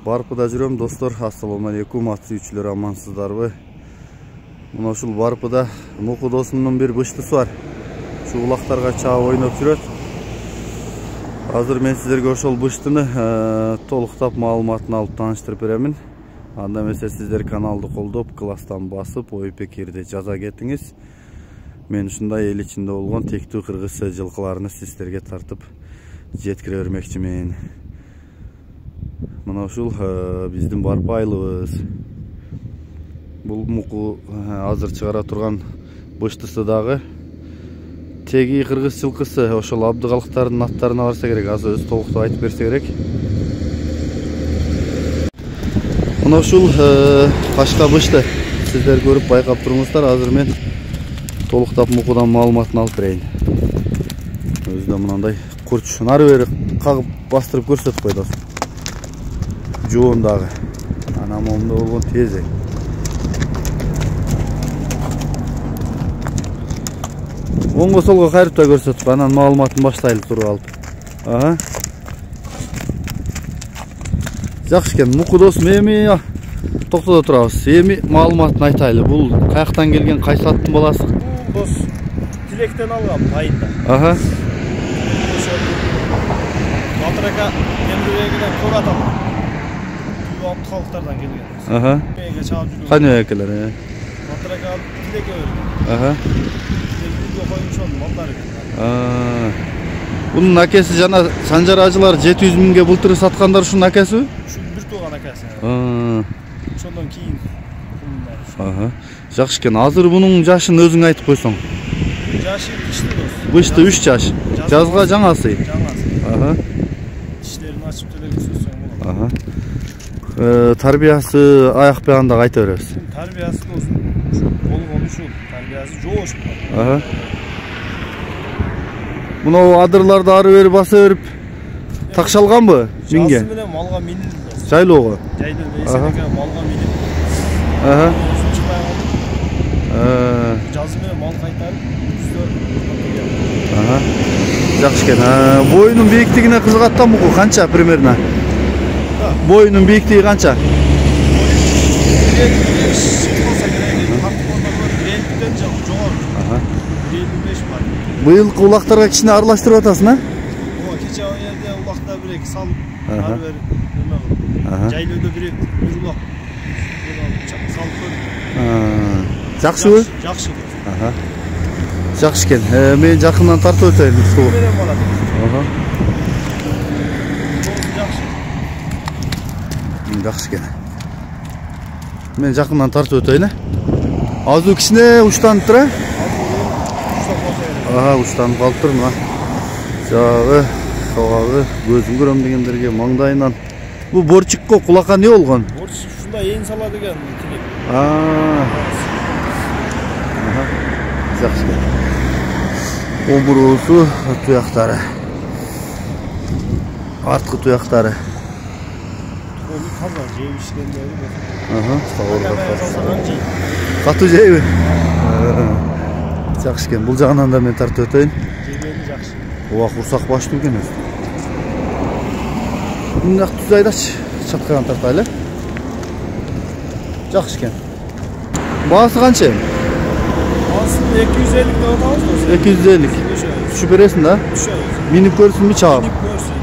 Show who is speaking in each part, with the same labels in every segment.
Speaker 1: Барпыда жүрөм достор. Ассаламу алейкум, ат сүйүүчүлөр, амансыздарбы? Мына ушул Барпыда Муку досумдун бир быштысы бар. Şu улактарга чаап ойноп жүрөт. Азыр мен сиздерге ошол быштыны толуктап маалыматын алып тааныштырып беремин. Анда эмесе сиздер каналды колдоп, класстан басып, ой пикирди жаза кетиңиз. Мен ушундай эл ичинде болгон тектүү кыргыз жылкыларыны сиздерге тартып жеткире бермекчимин. Мына ушул биздин Барпы айылыбыз. Бул Муку азыр чыгара турган быштысы дагы теги кыргыз жылкысы, ошол абдыгалыктардын аттарына барса керек. Азыр өзү толуктап айтып берсе керек. Мына ушул башка бышты сиздер көрүп байкап туруңуздар. Азыр мен толуктап Мукудан маалыматын алып берейин. Өзү да мынандай курч, нары бери кагып бастырып көрсөтүп койду. Жоон дагы. Ана момдо болгон тези. Оңго солго кайрып да көрсөтүп, анан маалыматын баштайлы туруп алып. Ага. Жакшы экен, Муку досум, эми токтодо турабыз. Эми маалыматын айтайлы. Бул каяктан келген, кайсы аттын баласы?
Speaker 2: Бул дос Тилектен алгам айында.
Speaker 1: Ага.
Speaker 2: Батырака Эмребегиден Коратам. Абдыкалыктардан келген.
Speaker 1: Ага.
Speaker 2: Мега чаап жүргөн.
Speaker 1: Кане экелер?
Speaker 2: Батырака Тилекке берген.
Speaker 1: Ага.
Speaker 2: Малдар.
Speaker 1: Bunun akesi jana Sanjar ajылар 700 миңге былтыр саткандар ушунун акеси?
Speaker 2: Şu bir туган акеси. Ошондон кийин.
Speaker 1: Ага. Жакшы экен. Азыр бунун жашын өзүң айтып койсоң.
Speaker 2: Жашы кичти дос.
Speaker 1: Бышты 3 жаш. Жазга жаңасы. Ага.
Speaker 2: Тиштерин ачып деле көрсөтсөң болот.
Speaker 1: Ага. Тарбиясы аяк бягында айта беребиз.
Speaker 2: Тарбиясы дос. Болгон ушул. Тарбиясы жоош.
Speaker 1: Ага. Мына адырларды ары бери баса берип такшалганбы? Миңге.
Speaker 2: Жазы менен малга минилди дос.
Speaker 1: Жайлоого.
Speaker 2: Жайлоого эсенеке малга минип.
Speaker 1: Ага.
Speaker 2: Жазы менен мал кайтарып,
Speaker 1: ага. Жакшы экен. Боюнун бийиктигине кызыгат да Муку канча примерно? Боюнун бийиктиги канча? Быйылкы улактарга кичине аралаштырып атасың, а?
Speaker 2: Кече жерде улакта бир-эки салып, ары бери неме кылып. Жайлоодо бир улак салып көрдүм.
Speaker 1: Жакшыбы?
Speaker 2: Жакшы.
Speaker 1: Ага. Жакшы экен. Мен жакындан тартып өтөйүн ушул.
Speaker 2: Менен барат.
Speaker 1: Ага.
Speaker 2: Жакшы.
Speaker 1: Жакшы экен. Мен жакындан тартып өтөйүн, Азыр кичине уштанып тур, Ага, уштанып калып тур мына. Жагы, кабагы, көзүн көрөм дегендерге маңдайынан. Бул борчукко кулакка не болгон?
Speaker 2: Борчук ушунда эң сала деген тилек.
Speaker 1: Ага. Жакшы. Омурусу, туяктары. Арткы туяктары.
Speaker 2: Onu таза жеп ишкендери.
Speaker 1: Ага,
Speaker 2: сауырда.
Speaker 1: Катуу жейби? Жакшы экен. Бул жагынан да мен тартып өтөйүн.
Speaker 2: Жегени жакшы.
Speaker 1: Ооба, курсак баштуу экен өзү. Мындак түз айдачы, чаткадан тартайлы. Жакшы экен. Баасы канча?
Speaker 2: Баасы 250 деп атабыз.
Speaker 1: 250. Түшүп бересиң да?
Speaker 2: Түшөбүз.
Speaker 1: Минип көрсүнбү чаап?
Speaker 2: Минип көрсүн.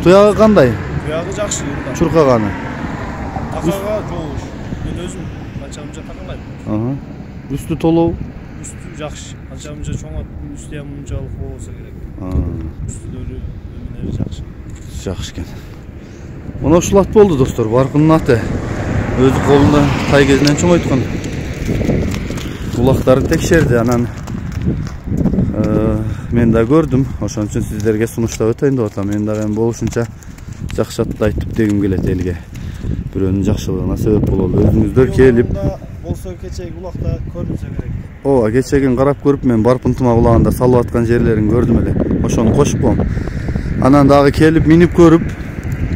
Speaker 1: Туягы кандай?
Speaker 2: Туягы жакшы.
Speaker 1: Чуркаганы.
Speaker 2: Такага жоош. Мен өзүм канчамынча таканбайм.
Speaker 1: Ага. Үстү толуу?
Speaker 2: Үстү жакшы. Канчамынча чоң үстү ham мынчалык болсо керек. Үстүлөрү эмелери жакшы.
Speaker 1: Жакшы экен. Мына ушул ат болду достор, Барпынын аты. Өзү колунда тай кезинен чоңойткон. Улактарын текшерди, анан мен да көрдүм. Ошон үчүн сиздерге сунуштап өтөйүн деп атам. Мен дагы болушунча жакшы атты айтып дегим келет элге. Бирөөнүн жакшылыгына себеп бололу. Өзүңүздөр келип
Speaker 2: болсо кечеги улакта көрүнсө керек.
Speaker 1: Ооба, кечегин карап көрүп мен Барпын тыма булагында салып аткан жерлерин көрдүм эле. Ошону кошуп коем. Анан дагы келип минип көрүп,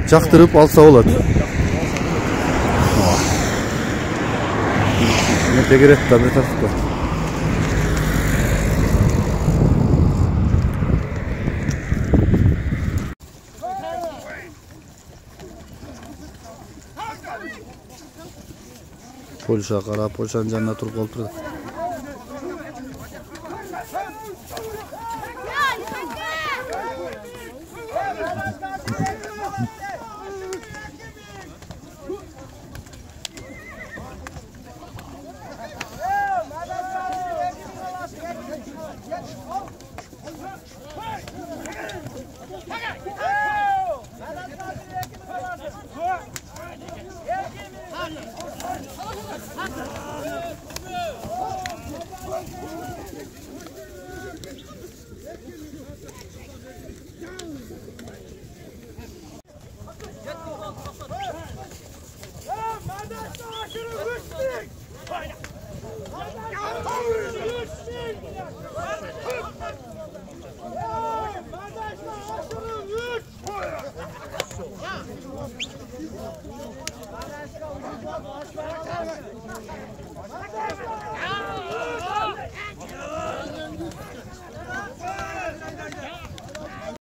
Speaker 1: жактырып алса болот. Мен тегерет да бир тартып. Polşa qarab, Polşanın janına turib qolib turdi.